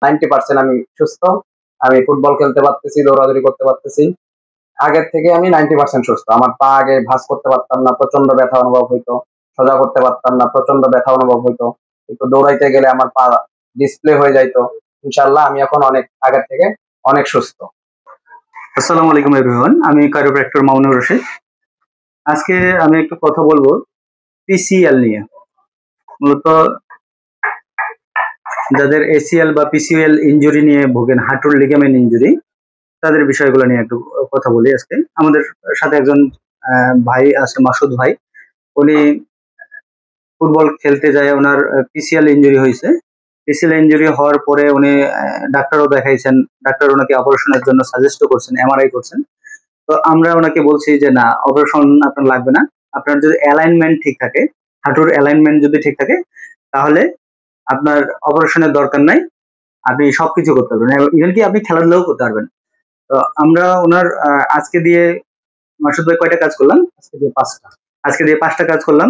90% আমি সুস্থ। আমি ফুটবল খেলতে পারতেছি, দৌড়াদৌড়ি করতে পারতেছি। আগের থেকে আমি 90% সুস্থ। আমার পা আগে ভাঁজ করতে পারতাম না, প্রচন্ড ব্যথা অনুভব হইতো। সোজা করতে পারতাম না, প্রচন্ড ব্যথা অনুভব হইতো। একটু দৌড়াইতে গেলে আমার পা ডিসপ্লে হয়ে যাইতো। ইনশাআল্লাহ আমি এখন অনেক আগের থেকে অনেক সুস্থ। আসসালামু আলাইকুম এভরিওয়ান, আমি কাইরোপ্র্যাক্টর মামুনুর রশিদ। আজকে আমি একটু কথা বলবো পিসিএল নিয়ে। মূলত যাদের এসিএল বা পিসিএল ইনজুরি নিয়ে ভোগেন, হাঁটুর লিগামেন্ট ইনজুরি, তাদের বিষয়গুলো নিয়ে একটু কথা বলি আজকে। আমাদের সাথে একজন ভাই আছে, মাসুদ ভাই। উনি ফুটবল খেলতে যায়, ওনার পিসিএল ইনজুরি হয়েছে। পিসিএল ইনজুরি হওয়ার পরে উনি ডাক্তারও দেখাইছেন, ডাক্তার ওনাকে অপারেশনের জন্য সাজেস্ট করছেন, এমআরআই করছেন। তো আমরা ওনাকে বলছি যে না, অপারেশন আপনার লাগবে না। আপনার যদি অ্যালাইনমেন্ট ঠিক থাকে, হাঁটুর অ্যালাইনমেন্ট যদি ঠিক থাকে, তাহলে আপনার অপারেশনের দরকার নাই। আপনি সবকিছু করতে পারবেন, ইভেন কি আপনি খেলাধুলাও করতে পারবেন। তো আমরা ওনার আজকে দিয়ে, মাসুদ ভাই কয়টা কাজ করলাম? আজকে দিয়ে 5টা কাজ করলাম।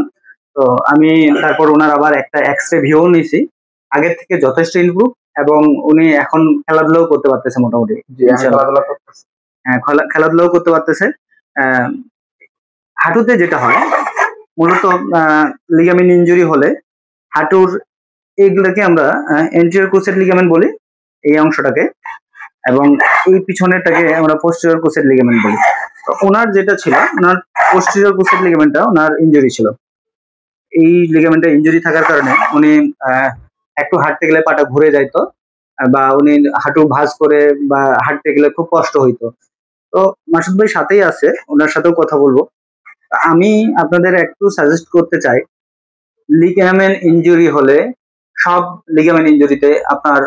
তো আমি তারপর ওনার আবার একটা এক্সরে ভিউ নিয়েছি। আগের থেকে যথেষ্ট ইমপ্রুভ, এবং উনি এখন খেলাধুলাও করতে পারতেছে মোটামুটি। হ্যাঁ, খেলাধুলাও করতে পারতেছে। হাঁটুতে যেটা হয় মূলত, লিগামেন্ট ইনজুরি হলে হাঁটুর এইগুলোকে আমরা এন্টিরিয়র ক্রুসেট লিগামেন্ট বলি, এই অংশটাকে, এবং এই পিছনেরটাকে আমরা পোস্টেরিয়র ক্রুসেট লিগামেন্ট বলি। তো ওনার যেটা ছিল, ওনার পোস্টেরিয়র ক্রুসেট লিগামেন্টটা ওনার ইনজুরি ছিল। এই লিগামেন্টটা ইনজুরি থাকার কারণে উনি একটু হাঁটতে গেলে পাটা ঘুরে যাইতো, বা উনি হাঁটু ভাঁজ করে বা হাঁটতে গেলে খুব কষ্ট হইতো। তো মাসুদ ভাই সাথেই আছে, ওনার সাথেও কথা বলবো। আমি আপনাদের একটু সাজেস্ট করতে চাই, লিগামেন্ট ইনজুরি হলে সব লিগামেন্ট ইনজুরিতে আপনার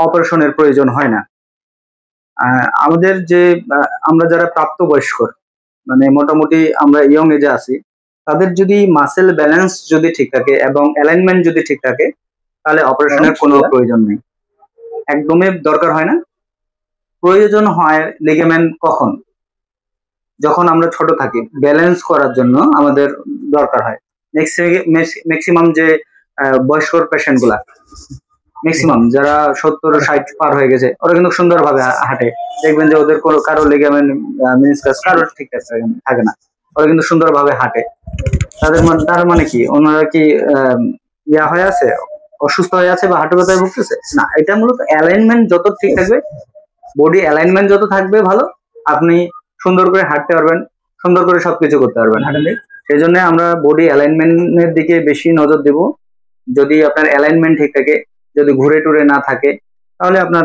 অপারেশনের প্রয়োজন হয় না। আমাদের যে আমরা যারা প্রাপ্তবয়স্ক, মানে মোটামুটি আমরা ইয়ং এজে আছি, তাদের যদি মাসেল ব্যালেন্স যদি ঠিক থাকে এবং অ্যালাইনমেন্ট যদি ঠিক থাকে, তাহলে অপারেশনের কোনো প্রয়োজন নেই, একদমই দরকার হয় না। প্রয়োজন হয় লিগামেন্ট কখন? যখন আমরা ছোট থাকি, ব্যালেন্স করার জন্য আমাদের দরকার হয়। ম্যাক্সিমাম যে বয়স্ক পেশেন্ট গুলা, ম্যাক্সিমাম যারা 70-60 পার হয়ে গেছে, ওরা কিন্তু সুন্দরভাবে হাঁটে। দেখবেন যে ওদের কোনো কারো লিগামেন্ট মিনিসকাস কারো ঠিকঠাক থাকে না, ওরা কিন্তু সুন্দরভাবে হাঁটে। তার মানে কি, ওনারা কি ইয়া হয়ে আছে, অসুস্থ হয়ে আছে বা হাঁটু ব্যথায় ভুগতেছে না। এটা মূলত অ্যালাইনমেন্ট যত ঠিক থাকবে, বডি অ্যালাইনমেন্ট যত থাকবে ভালো, আপনি সুন্দর করে হাঁটতে পারবেন, সুন্দর করে সবকিছু করতে পারবেন। সেই জন্য আমরা বডি অ্যালাইনমেন্টের দিকে বেশি নজর দেব। যদি আপনার অ্যালাইনমেন্ট ঠিক থাকে, যদি ঘুরে টুরে না থাকে, তাহলে আপনার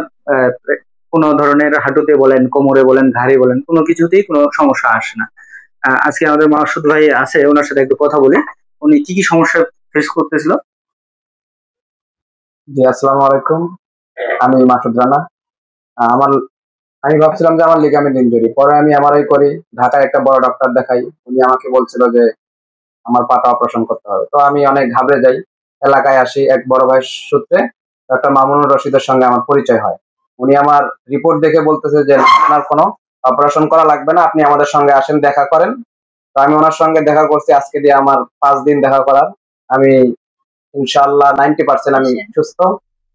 কোনো ধরনের হাঁটুতে বলেন, কোমরে বলেন, ঘাড়ে বলেন, কোনো কিছুতেই কোনো সমস্যা আসে না। আজকে আমাদের মাসুদ ভাই আছে, ওনার সাথে একটু কথা বলি, উনি কি কি সমস্যা ফেস করতেছিল। জি, আসসালামু আলাইকুম। আমি মাসুদ রানা। আমি ভাবছিলাম যে আমার লিগামেন্ট ইনজুরি, পরে আমি এমআরআই করি, ঢাকায় একটা বড় ডক্টর দেখাই। উনি আমাকে বলছিল যে আমার পাটা অপারেশন করতে হবে। তো আমি অনেক ঘাবড়ে যাই। এলাকায় আসি, এক বড় ভাইয়ের সূত্রে ডক্টর মামুনুর রশিদের সঙ্গে আমার পরিচয় হয়। উনি আমার রিপোর্ট দেখে বলতেছে যে আপনার কোনো অপারেশন করা লাগবে না, আপনি আমাদের সঙ্গে আসেন, দেখা করেন। তো আমি ওনার সঙ্গে দেখা করছি, আজকে দিয়ে আমার 5 দিন দেখা করার। আমি ইনশাআল্লাহ 90% আমি সুস্থ।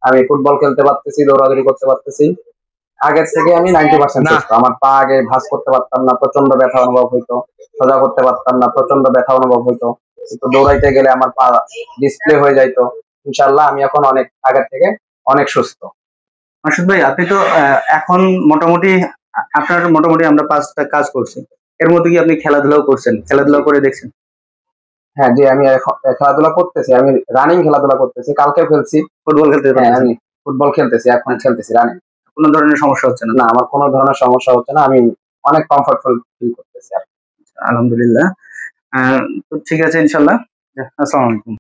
আমি ফুটবল খেলতে পারতেছি, দৌড়াদৌড়ি করতে পারতেছি। আগের থেকে আমি 90% সুস্থ। আমার পা আগে ভাঁজ করতে পারতাম না, প্রচন্ড ব্যথা অনুভব হইতো। সোজা করতে পারতাম না, প্রচন্ড ব্যথা অনুভব হইতো। একটু দৌড়াইতে গেলে আমার পা ডিসপ্লে হয়ে যাইতো। ইনশাআল্লাহ আমি এখন অনেক আগের থেকে অনেক সুস্থ। মাসুদ ভাই, আপনি তো এখন মোটামুটি, আপনার মোটামুটি আমরা 5টা কাজ করছি, এর মধ্যে কি আপনি খেলাধুলাও করছেন, খেলাধুলা করে দেখছেন? হ্যাঁ জি, আমি খেলাধুলা করতেছি। আমি রানিং খেলাধুলা করতেছি, কালকে খেলছি। ফুটবল খেলতে? হ্যাঁ, আমি ফুটবল খেলতেছি, এখন খেলতেছি রানিং। কোনো ধরনের সমস্যা হচ্ছে না? না, আমার কোনো ধরনের সমস্যা হচ্ছে না। আমি অনেক কমফোর্টেবল ফিল করতেছি। আলহামদুলিল্লাহ। তো ঠিক আছে, ইনশাল্লাহ। আসসালামু আলাইকুম।